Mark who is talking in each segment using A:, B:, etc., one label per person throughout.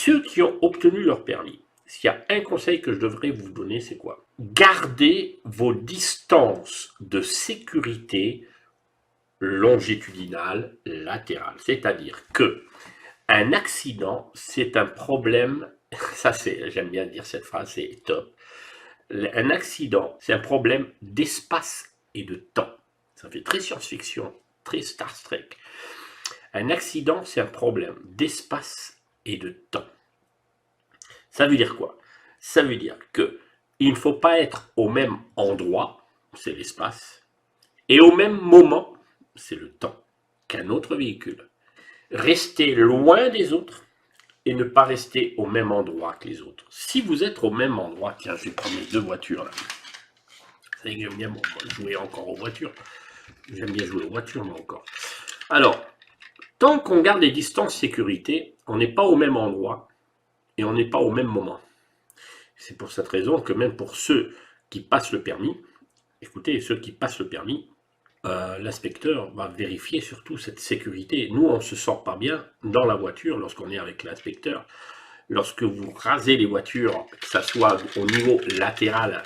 A: ceux qui ont obtenu leur permis, s'il y a un conseil que je devrais vous donner, c'est quoi? Gardez vos distances de sécurité longitudinales, latérales. C'est-à-dire que un accident, c'est un problème, ça c'est, j'aime bien dire cette phrase, c'est top. Un accident, c'est un problème d'espace et de temps. Ça fait très science-fiction, très Star Trek. Un accident, c'est un problème d'espace et de temps. Ça veut dire quoi? Ça veut dire que il ne faut pas être au même endroit, c'est l'espace, et au même moment, c'est le temps, qu'un autre véhicule. Rester loin des autres et ne pas rester au même endroit que les autres. Si vous êtes au même endroit, tiens, je vais prendre mes deux voitures là. Vous savez que j'aime bien jouer encore aux voitures. J'aime bien jouer aux voitures, moi encore. Alors, tant qu'on garde les distances sécurité, on n'est pas au même endroit et on n'est pas au même moment. C'est pour cette raison que même pour ceux qui passent le permis, écoutez, ceux qui passent le permis, l'inspecteur va vérifier surtout cette sécurité. Nous, on ne se sent pas bien dans la voiture lorsqu'on est avec l'inspecteur. Lorsque vous rasez les voitures, que ce soit au niveau latéral,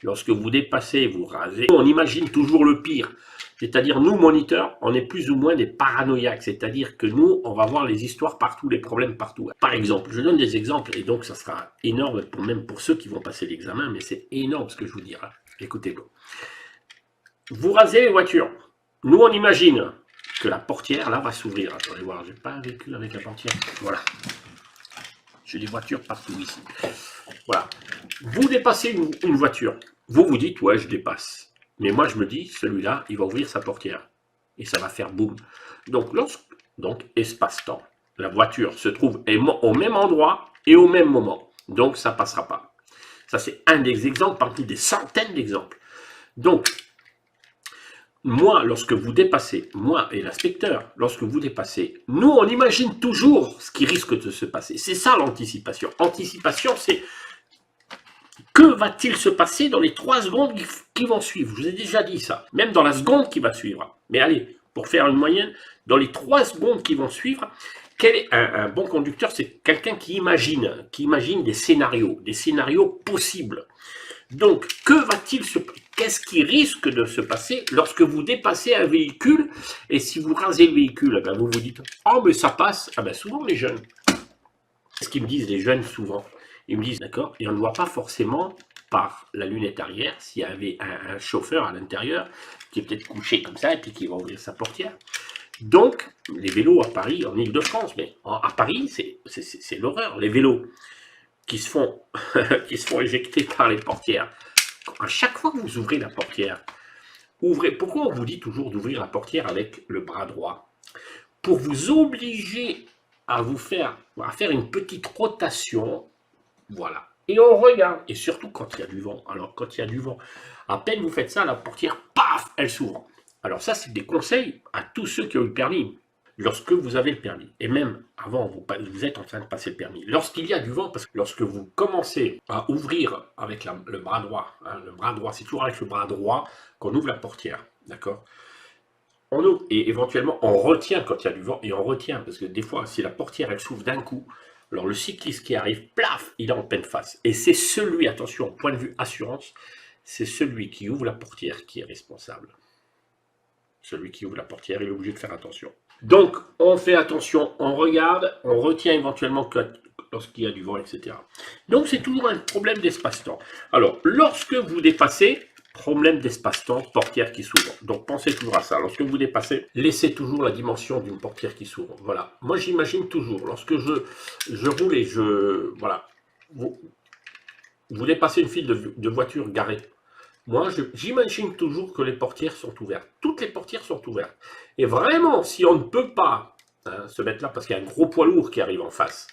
A: lorsque vous dépassez, vous rasez, on imagine toujours le pire. C'est-à-dire, nous, moniteurs, on est plus ou moins des paranoïaques. C'est-à-dire que nous, on va voir les histoires partout, les problèmes partout. Par exemple, je donne des exemples, et donc ça sera énorme, même pour ceux qui vont passer l'examen, mais c'est énorme ce que je vous dirai. Écoutez-moi. Vous rasez les voitures. Nous, on imagine que la portière, là, va s'ouvrir. Attendez voir, j'ai pas un véhicule avec la portière. Voilà. J'ai des voitures partout ici. Voilà. Vous dépassez une voiture. Vous vous dites, ouais, je dépasse. Mais moi, je me dis, celui-là, il va ouvrir sa portière. Et ça va faire boum. Donc, espace-temps. La voiture se trouve au même endroit et au même moment. Donc, ça ne passera pas. Ça, c'est un des exemples parmi des centaines d'exemples. Donc, moi, lorsque vous dépassez, moi et l'inspecteur, lorsque vous dépassez, nous, on imagine toujours ce qui risque de se passer. C'est ça l'anticipation. Anticipation, c'est que va-t-il se passer dans les 3 secondes qui vont suivre? Je vous ai déjà dit ça, même dans la seconde qui va suivre. Mais allez, pour faire une moyenne, dans les 3 secondes qui vont suivre, un bon conducteur, c'est quelqu'un qui imagine des scénarios possibles. Donc, qu'est-ce qui risque de se passer lorsque vous dépassez un véhicule? Et si vous rasez le véhicule, ben vous vous dites, oh mais ça passe. Ah ben souvent les jeunes, ce qu'ils me disent les jeunes souvent, ils me disent, d'accord, et on ne voit pas forcément par la lunette arrière s'il y avait un chauffeur à l'intérieur qui est peut-être couché comme ça et puis qui va ouvrir sa portière. Donc, les vélos à Paris, en Ile-de-France, mais à Paris, c'est l'horreur. Les vélos qui se font éjecter par les portières. À chaque fois que vous ouvrez la portière, pourquoi on vous dit toujours d'ouvrir la portière avec le bras droit? Pour vous obliger à faire une petite rotation, voilà. Et on regarde, et surtout quand il y a du vent. Alors quand il y a du vent, à peine vous faites ça, la portière, paf, elle s'ouvre. Alors ça, c'est des conseils à tous ceux qui ont eu le permis. Lorsque vous avez le permis, et même avant, vous êtes en train de passer le permis, lorsqu'il y a du vent, parce que lorsque vous commencez à ouvrir avec le bras droit, le bras droit, c'est toujours avec le bras droit qu'on ouvre la portière, d'accord? On ouvre, et éventuellement, on retient quand il y a du vent, et on retient, parce que des fois, si la portière, elle s'ouvre d'un coup, alors le cycliste qui arrive, plaf, il est en pleine face. Et c'est celui, attention, point de vue assurance, c'est celui qui ouvre la portière qui est responsable. Celui qui ouvre la portière, il est obligé de faire attention. Donc, on fait attention, on regarde, on retient éventuellement lorsqu'il y a du vent, etc. Donc, c'est toujours un problème d'espace-temps. Alors, lorsque vous dépassez, problème d'espace-temps, portière qui s'ouvre. Donc, pensez toujours à ça. Lorsque vous dépassez, laissez toujours la dimension d'une portière qui s'ouvre. Voilà. Moi, j'imagine toujours, lorsque je roule et voilà, vous dépassez une file de voitures garées. Moi, j'imagine toujours que les portières sont ouvertes. Toutes les portières sont ouvertes. Et vraiment, si on ne peut pas se mettre là, parce qu'il y a un gros poids lourd qui arrive en face,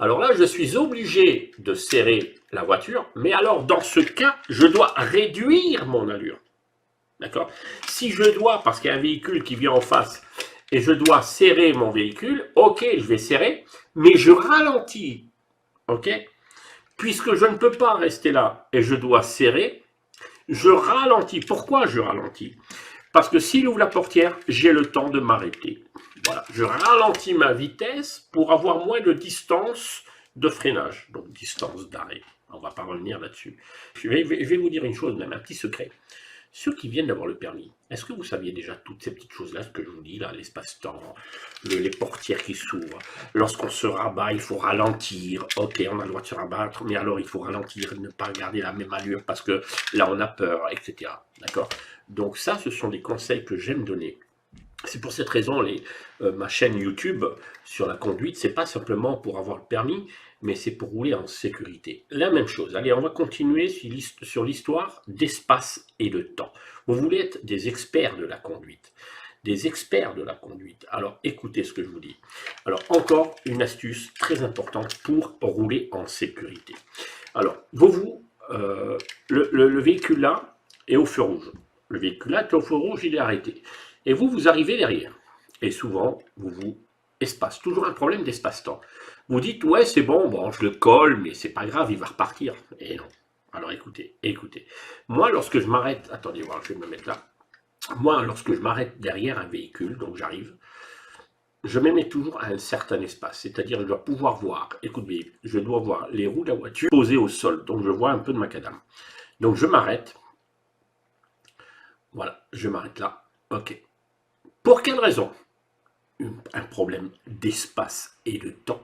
A: alors là, je suis obligé de serrer la voiture. Mais alors, dans ce cas, je dois réduire mon allure. D'accord? Si je dois, parce qu'il y a un véhicule qui vient en face, et je dois serrer mon véhicule, ok, je vais serrer, mais je ralentis. Ok? Puisque je ne peux pas rester là, et je dois serrer, je ralentis. Pourquoi je ralentis? Parce que s'il ouvre la portière, j'ai le temps de m'arrêter. Voilà. Je ralentis ma vitesse pour avoir moins de distance de freinage, donc distance d'arrêt. On ne va pas revenir là-dessus. Je vais vous dire une chose, même un petit secret. Ceux qui viennent d'avoir le permis, est-ce que vous saviez déjà toutes ces petites choses-là, ce que je vous dis là, l'espace-temps, les portières qui s'ouvrent, lorsqu'on se rabat, il faut ralentir, ok, on a le droit de se rabattre, mais alors il faut ralentir, ne pas garder la même allure parce que là on a peur, etc. D'accord? Donc ça, ce sont des conseils que j'aime donner. C'est pour cette raison, ma chaîne YouTube sur la conduite, c'est pas simplement pour avoir le permis, mais c'est pour rouler en sécurité. La même chose. Allez, on va continuer sur l'histoire d'espace et de temps. Vous voulez être des experts de la conduite. Des experts de la conduite. Alors, écoutez ce que je vous dis. Alors, encore une astuce très importante pour rouler en sécurité. Alors, le véhicule là est au feu rouge. Le véhicule là est au feu rouge, il est arrêté. Et vous arrivez derrière. Et souvent, vous espace. Toujours un problème d'espace-temps. Vous dites, ouais, c'est bon, je le colle, mais c'est pas grave, il va repartir. Et non. Alors écoutez. Moi, lorsque je m'arrête, attendez, voir, je vais me mettre là. Moi, lorsque je m'arrête derrière un véhicule, donc j'arrive, je me mets toujours à un certain espace. C'est-à-dire, je dois pouvoir voir, écoutez, je dois voir les roues de la voiture posées au sol. Donc je vois un peu de macadam. Donc je m'arrête. Voilà, je m'arrête là. Ok. Pour quelle raison? Un problème d'espace et de temps.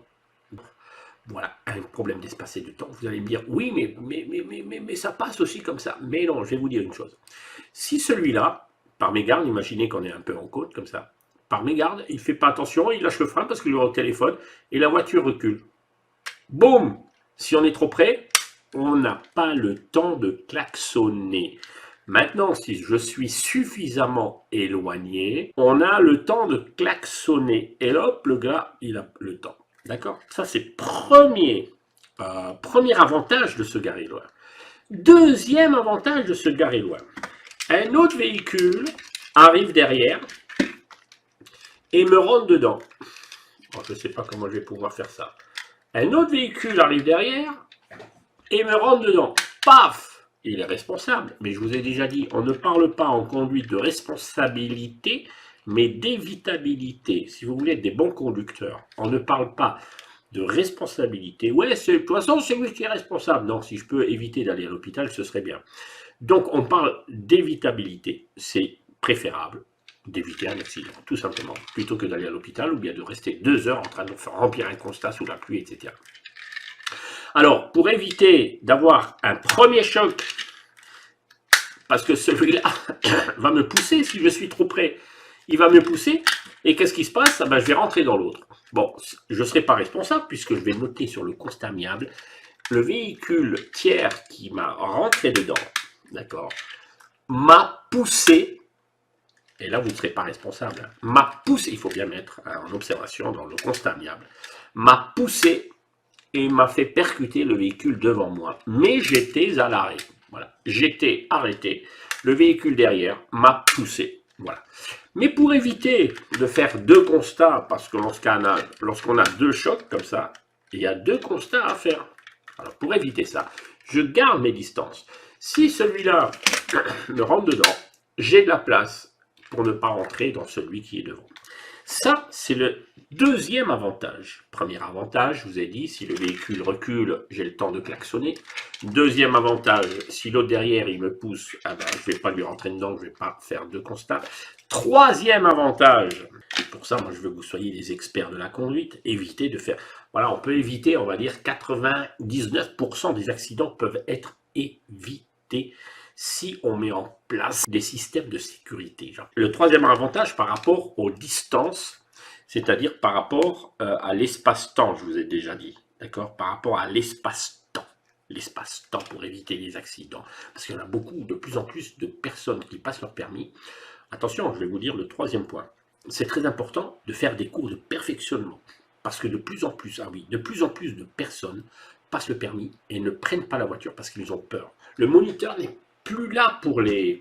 A: Bon, voilà, un problème d'espace et de temps. Vous allez me dire, oui, mais ça passe aussi comme ça. Mais non, je vais vous dire une chose. Si celui-là, par mégarde, imaginez qu'on est un peu en côte comme ça, par mégarde, il ne fait pas attention, il lâche le frein parce qu'il est au téléphone et la voiture recule. Boum! Si on est trop près, on n'a pas le temps de klaxonner. Maintenant, si je suis suffisamment éloigné, on a le temps de klaxonner. Et là, hop, le gars, il a le temps. D'accord? Ça, c'est premier avantage de se garer loin. Deuxième avantage de se garer loin. Un autre véhicule arrive derrière et me rentre dedans. Bon, je ne sais pas comment je vais pouvoir faire ça. Un autre véhicule arrive derrière et me rentre dedans. Paf! Il est responsable, mais je vous ai déjà dit, on ne parle pas en conduite de responsabilité, mais d'évitabilité. Si vous voulez être des bons conducteurs, on ne parle pas de responsabilité. Ouais, de toute façon, c'est lui qui est responsable. Non, si je peux éviter d'aller à l'hôpital, ce serait bien. Donc, on parle d'évitabilité. C'est préférable d'éviter un accident, tout simplement, plutôt que d'aller à l'hôpital ou bien de rester 2 heures en train de remplir un constat sous la pluie, etc. Alors, pour éviter d'avoir un premier choc, parce que celui-là va me pousser si je suis trop près, il va me pousser, et qu'est-ce qui se passe? Je vais rentrer dans l'autre. Bon, je ne serai pas responsable, puisque je vais noter sur le constat amiable, le véhicule tiers qui m'a rentré dedans, d'accord, m'a poussé, et là vous ne serez pas responsable, m'a poussé, il faut bien mettre en observation dans le constat amiable, m'a poussé, et m'a fait percuter le véhicule devant moi. Mais j'étais à l'arrêt. Voilà. J'étais arrêté. Le véhicule derrière m'a poussé. Voilà. Mais pour éviter de faire 2 constats, parce que lorsqu'on a 2 chocs comme ça, il y a 2 constats à faire. Alors pour éviter ça, je garde mes distances. Si celui-là me rentre dedans, j'ai de la place pour ne pas rentrer dans celui qui est devant. Ça, c'est le deuxième avantage. Premier avantage, je vous ai dit, si le véhicule recule, j'ai le temps de klaxonner. Deuxième avantage, si l'autre derrière, il me pousse, je ne vais pas lui rentrer dedans, je ne vais pas faire 2 constats. Troisième avantage, pour ça, moi, je veux que vous soyez des experts de la conduite, évitez de faire... Voilà, on peut éviter, on va dire, 99% des accidents peuvent être évités si on met en place des systèmes de sécurité. Le troisième avantage par rapport aux distances, c'est-à-dire par rapport à l'espace-temps, je vous ai déjà dit, d'accord, par rapport à l'espace-temps. L'espace-temps pour éviter les accidents. Parce qu'il y en a beaucoup, de plus en plus de personnes qui passent leur permis. Attention, je vais vous dire le troisième point. C'est très important de faire des cours de perfectionnement. Parce que de plus en plus, de plus en plus de personnes passent le permis et ne prennent pas la voiture parce qu'ils ont peur. Le moniteur n'est plus là pour les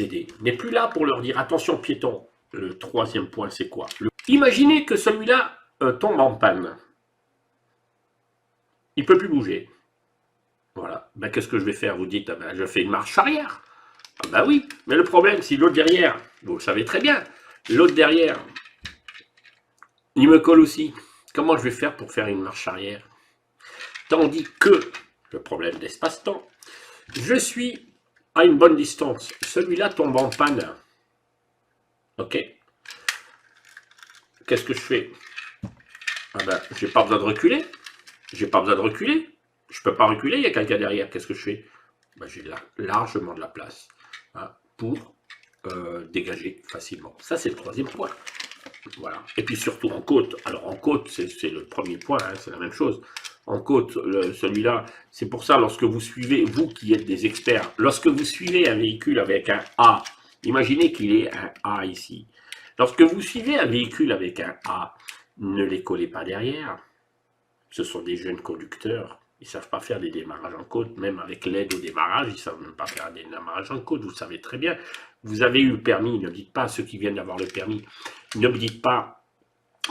A: aider, n'est plus là pour leur dire attention piéton. Le troisième point, c'est quoi? Imaginez que celui-là tombe en panne. Il ne peut plus bouger. Voilà. Qu'est-ce que je vais faire? Vous dites, je fais une marche arrière. Oui, mais le problème, si l'autre derrière, vous le savez très bien, l'autre derrière, il me colle aussi. Comment je vais faire pour faire une marche arrière? Tandis que, le problème d'espace-temps, je suis à une bonne distance. Celui-là tombe en panne. Ok? Qu'est-ce que je fais? Ah ben, j'ai pas besoin de reculer. J'ai pas besoin de reculer. Je peux pas reculer, il y a quelqu'un derrière. Qu'est-ce que je fais? Ben, j'ai largement de la place, hein, pour dégager facilement. Ça, c'est le troisième point. Voilà. Et puis surtout en côte. Alors en côte, c'est le premier point, hein, c'est la même chose. En côte, celui-là, c'est pour ça, lorsque vous suivez, vous qui êtes des experts, lorsque vous suivez un véhicule avec un A, imaginez qu'il ait un A ici. Lorsque vous suivez un véhicule avec un A, ne les collez pas derrière. Ce sont des jeunes conducteurs. Ils ne savent pas faire des démarrages en côte, même avec l'aide au démarrage, ils ne savent même pas faire des démarrages en côte, vous savez très bien. Vous avez eu le permis, ne dites pas à ceux qui viennent d'avoir le permis, ne me dites pas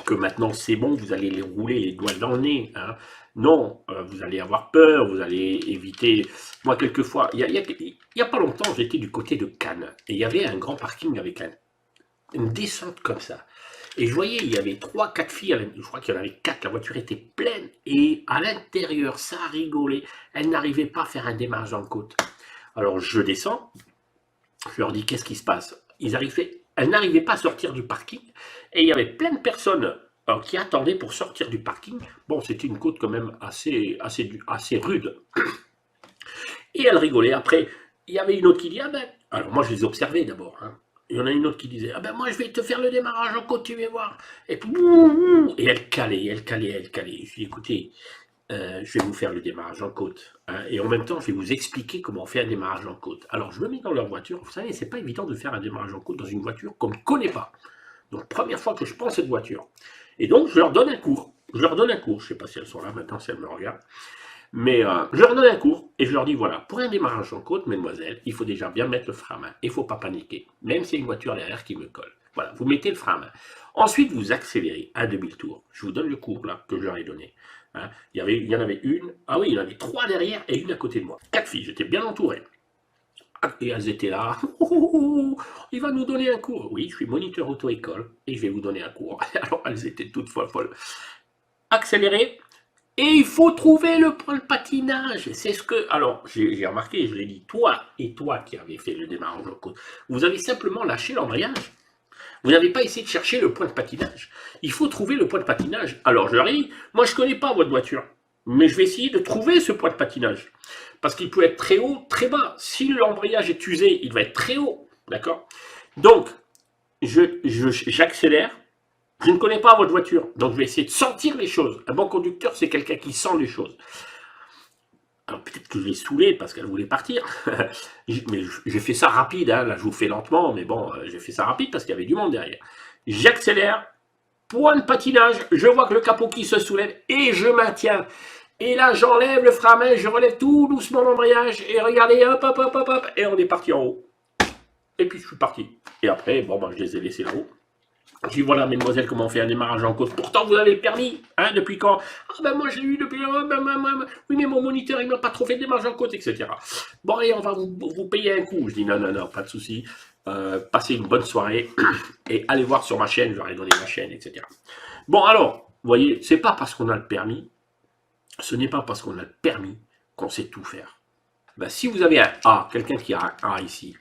A: que maintenant c'est bon, vous allez les rouler les doigts dans le nez. Hein. Non, vous allez avoir peur, vous allez éviter. Moi, quelquefois, il y a pas longtemps, j'étais du côté de Cannes, et il y avait un grand parking avec une descente comme ça. Et je voyais, il y avait 3-4 filles, je crois qu'il y en avait 4, la voiture était pleine, et à l'intérieur, ça rigolait, elles n'arrivaient pas à faire un démarrage en côte. Alors je descends, je leur dis qu'est-ce qui se passe. Elles n'arrivaient pas à sortir du parking, et il y avait plein de personnes qui attendaient pour sortir du parking. Bon, c'était une côte quand même assez rude. Et elles rigolaient. Après, il y avait une autre qui dit, ah ben, alors moi je les observais d'abord, hein. Il y en a une autre qui disait, ah ben moi je vais te faire le démarrage en côte, tu vas voir. Et puis, et elle calait. Je dis, écoutez, je vais vous faire le démarrage en côte. Hein, et en même temps, je vais vous expliquer comment on fait un démarrage en côte. Alors je me mets dans leur voiture. Vous savez, c'est pas évident de faire un démarrage en côte dans une voiture qu'on ne connaît pas. Donc première fois que je prends cette voiture. Et donc je leur donne un cours. Je ne sais pas si elles sont là maintenant, si elles me regardent. Mais je leur donne un cours et je leur dis voilà, pour un démarrage en côte, mesdemoiselles, il faut déjà bien mettre le frein à main. Il ne faut pas paniquer, même si c'est une voiture derrière qui me colle. Voilà, vous mettez le frein à main. Ensuite, vous accélérez un demi-tour. Je vous donne le cours là que je leur ai donné. Hein. Il y en avait une, ah oui, il y en avait 3 derrière et une à côté de moi. 4 filles, j'étais bien entouré. Et elles étaient là, il va nous donner un cours. Oui, je suis moniteur auto-école et je vais vous donner un cours. Alors elles étaient toutes folles. Accélérez. Et il faut trouver le patinage. C'est ce que. Alors, j'ai remarqué, je l'ai dit, toi et toi qui avez fait le démarrage en côte, vous avez simplement lâché l'embrayage. Vous n'avez pas essayé de chercher le point de patinage. Il faut trouver le point de patinage. Alors, je leur ai dit, moi je ne connais pas votre voiture, mais je vais essayer de trouver ce point de patinage. Parce qu'il peut être très haut, très bas. Si l'embrayage est usé, il va être très haut. D'accord? Donc, j'accélère. Je ne connais pas votre voiture, donc je vais essayer de sentir les choses. Un bon conducteur, c'est quelqu'un qui sent les choses. Alors peut-être que je l'ai saoulée parce qu'elle voulait partir. Mais j'ai fait ça rapide, hein. Là je vous fais lentement, mais bon, j'ai fait ça rapide parce qu'il y avait du monde derrière. J'accélère, point de patinage, je vois que le capot qui se soulève et je maintiens. Et là j'enlève le frein à main, je relève tout doucement l'embrayage et regardez, hop, et on est parti en haut. Et puis je suis parti. Et après, bon, je les ai laissés là-haut. Je dis voilà, mesdemoiselles, comment on fait un démarrage en côte. Pourtant, vous avez le permis. Hein, depuis quand? Ah ben moi, je l'ai eu depuis... oui, mais mon moniteur, il m'a pas trop fait de démarrage en côte, etc. Bon, allez, on va vous payer un coup. Je dis non, pas de souci. Passez une bonne soirée et allez voir sur ma chaîne. Je leur ai donné ma chaîne, etc. Bon, alors, vous voyez, c'est pas parce qu'on a le permis, ce n'est pas parce qu'on a le permis qu'on sait tout faire. Ben, si vous avez un A, quelqu'un qui a un A ici,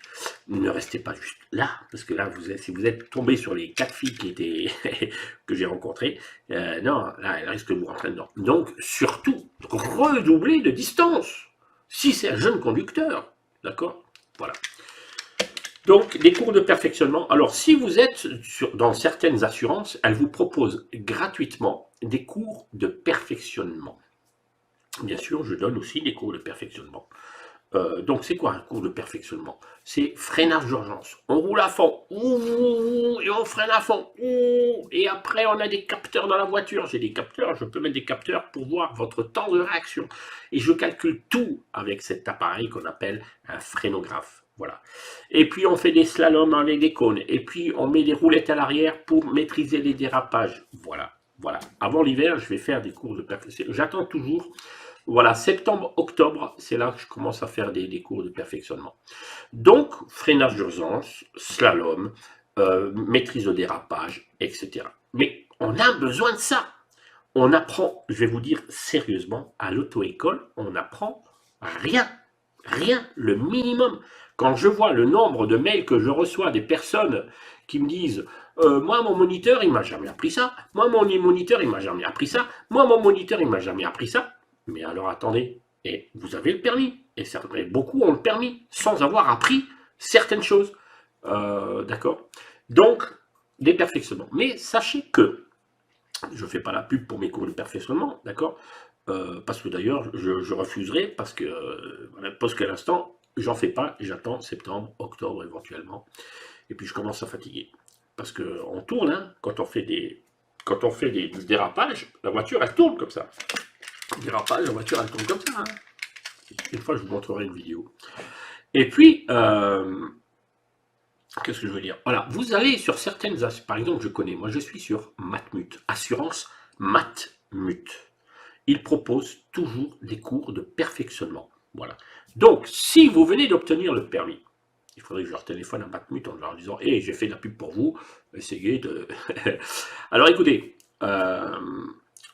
A: ne restez pas juste là, parce que là, si vous êtes tombé sur les 4 filles qui étaient que j'ai rencontrées, non, là, elles risquent de vous rentrer dedans. Donc, surtout, redoubler de distance, si c'est un jeune conducteur, d'accord? Voilà. Donc, des cours de perfectionnement. Alors, si vous êtes dans certaines assurances, elles vous proposent gratuitement des cours de perfectionnement. Bien sûr, je donne aussi des cours de perfectionnement. Donc c'est quoi un cours de perfectionnement? C'est freinage d'urgence. On roule à fond, et on freine à fond, et après on a des capteurs dans la voiture. J'ai des capteurs, je peux mettre des capteurs pour voir votre temps de réaction. Et je calcule tout avec cet appareil qu'on appelle un frénographe. Voilà. Et puis on fait des slaloms avec des cônes. Et puis on met des roulettes à l'arrière pour maîtriser les dérapages. Voilà. Avant l'hiver, je vais faire des cours de perfectionnement. J'attends toujours. Voilà, septembre, octobre, c'est là que je commence à faire des cours de perfectionnement. Donc, freinage d'urgence, slalom, maîtrise au dérapage, etc. Mais on a besoin de ça. on apprend, je vais vous dire sérieusement, à l'auto-école, on n'apprend rien. Rien, le minimum. Quand je vois le nombre de mails que je reçois des personnes qui me disent moi, mon moniteur, il m'a jamais appris ça. Moi, mon moniteur, il m'a jamais appris ça. Moi, mon moniteur, il m'a jamais appris ça. Mais alors, attendez, et vous avez le permis. Et beaucoup ont le permis sans avoir appris certaines choses. D'accord. Donc, des perfectionnements. Mais sachez que, je ne fais pas la pub pour mes cours de perfectionnement, d'accord, parce que d'ailleurs, je refuserai, parce qu'à l'instant, j'en fais pas, j'attends septembre, octobre éventuellement, et puis je commence à fatiguer. Parce qu'on tourne, hein, quand on fait des dérapages, la voiture, elle tourne comme ça. Dérapage, la voiture, elle tourne comme ça. Hein. Une fois, je vous montrerai une vidéo. Et puis, qu'est-ce que je veux dire? Voilà, vous allez sur certaines, par exemple, moi je suis sur Matmut, assurance Matmut. Il propose toujours des cours de perfectionnement. Voilà. Donc, si vous venez d'obtenir le permis, il faudrait que je leur téléphone à Matmut en leur disant hey, j'ai fait de la pub pour vous, essayez de. Alors écoutez,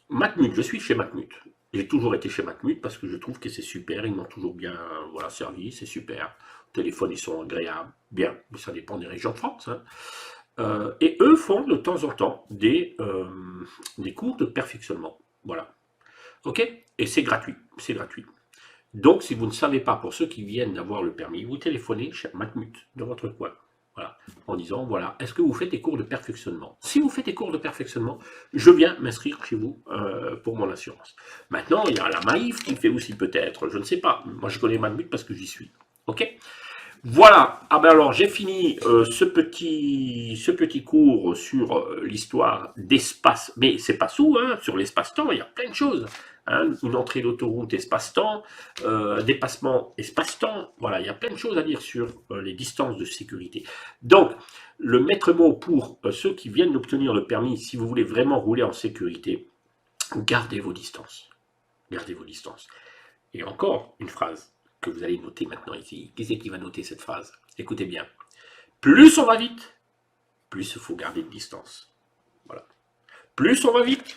A: Matmut, je suis chez Matmut. J'ai toujours été chez Matmut parce que je trouve que c'est super, ils m'ont toujours bien servi, c'est super. Les téléphones, ils sont agréables, bien, mais ça dépend des régions de France. Hein. Et eux font de temps en temps des cours de perfectionnement. Voilà. Ok? Et c'est gratuit. C'est gratuit. Donc, si vous ne savez pas, pour ceux qui viennent d'avoir le permis, vous téléphonez chez Matmut, de votre coin. Voilà. En disant, voilà, est-ce que vous faites des cours de perfectionnement? Si vous faites des cours de perfectionnement, je viens m'inscrire chez vous pour mon assurance. Maintenant, il y a la Maïf qui fait aussi peut-être, je ne sais pas. Moi, je connais Matmut parce que j'y suis. Ok? Voilà, ah ben alors j'ai fini ce petit cours sur l'histoire d'espace, mais c'est pas tout, hein, sur l'espace-temps, il y a plein de choses. Hein, une entrée d'autoroute espace-temps, dépassement espace-temps, voilà, il y a plein de choses à dire sur les distances de sécurité. Donc, le maître mot pour ceux qui viennent d'obtenir le permis, si vous voulez vraiment rouler en sécurité, gardez vos distances. Gardez vos distances. Et encore une phrase que vous allez noter maintenant ici. Qui c'est qui va noter cette phrase? Écoutez bien. Plus on va vite, plus il faut garder de distance. Voilà. Plus on va vite,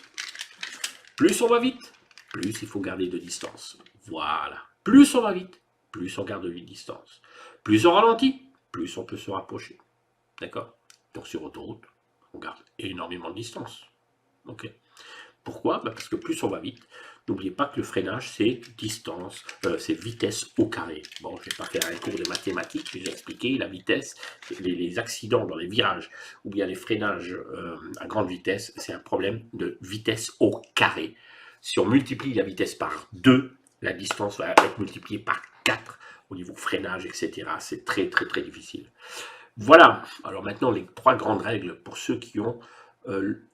A: plus on va vite, plus il faut garder de distance. Voilà. Plus on va vite, plus on garde de distance. Plus on ralentit, plus on peut se rapprocher. D'accord? Donc sur autoroute, on garde énormément de distance. Ok? Pourquoi? Parce que plus on va vite, n'oubliez pas que le freinage, c'est distance, c'est vitesse au carré. Bon, je ne vais pas faire un cours de mathématiques, j'ai expliqué la vitesse, les accidents dans les virages, ou bien les freinages à grande vitesse, c'est un problème de vitesse au carré. Si on multiplie la vitesse par 2, la distance va être multipliée par 4 au niveau freinage, etc. C'est très, très, très difficile. Voilà, alors maintenant, les 3 grandes règles pour ceux qui ont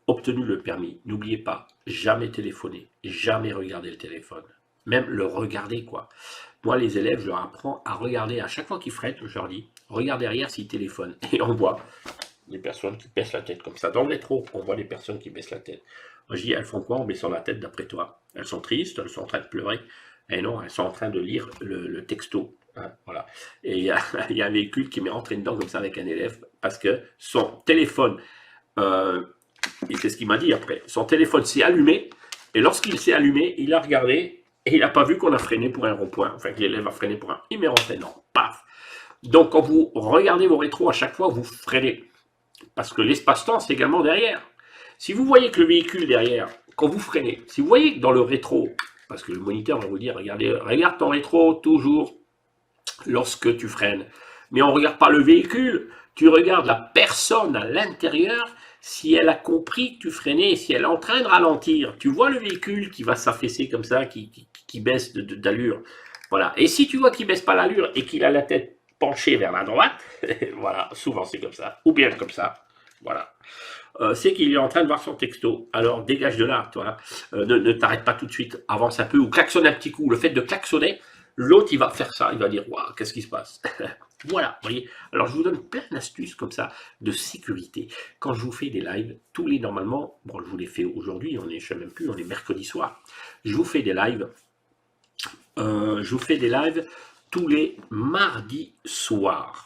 A: obtenu le permis. N'oubliez pas, jamais téléphoner, jamais regarder le téléphone. Même le regarder, quoi. Moi, les élèves, je leur apprends à regarder à chaque fois qu'ils freinent, je leur dis, regarde derrière s'ils téléphonent. Et on voit des personnes qui baissent la tête comme ça. Dans le métro, on voit des personnes qui baissent la tête. Moi, je dis, elles font quoi en baissant la tête d'après toi? Elles sont tristes, elles sont en train de pleurer. Et non, elles sont en train de lire le texto. Hein, voilà. Et il y a un véhicule qui m'est rentré dedans comme ça avec un élève parce que son téléphone et c'est ce qu'il m'a dit après. Son téléphone s'est allumé, et lorsqu'il s'est allumé, il a regardé, et il n'a pas vu qu'on a freiné pour un rond-point. Enfin, que l'élève a freiné pour un... Il m'est rentré, non, paf. Donc, quand vous regardez vos rétros, à chaque fois, vous freinez. Parce que l'espace-temps, c'est également derrière. Si vous voyez que le véhicule derrière, quand vous freinez, si vous voyez que dans le rétro, parce que le moniteur va vous dire, regardez, regarde ton rétro toujours lorsque tu freines. Mais on ne regarde pas le véhicule, tu regardes la personne à l'intérieur, si elle a compris que tu freinais, si elle est en train de ralentir, tu vois le véhicule qui va s'affaisser comme ça, qui baisse d'allure. Voilà. Et si tu vois qu'il ne baisse pas l'allure et qu'il a la tête penchée vers la droite, voilà, souvent c'est comme ça, ou bien comme ça, voilà. C'est qu'il est en train de voir son texto. Alors dégage de là, toi. Ne t'arrête pas tout de suite, avance un peu ou klaxonne un petit coup. Le fait de klaxonner, l'autre il va faire ça, il va dire waouh, qu'est-ce qui se passe? Voilà, vous voyez. Alors je vous donne plein d'astuces comme ça de sécurité. Quand je vous fais des lives, tous les normalement, bon je vous les fais aujourd'hui, on est, je sais même plus, on est mercredi soir. Je vous fais des lives. Tous les mardis soirs.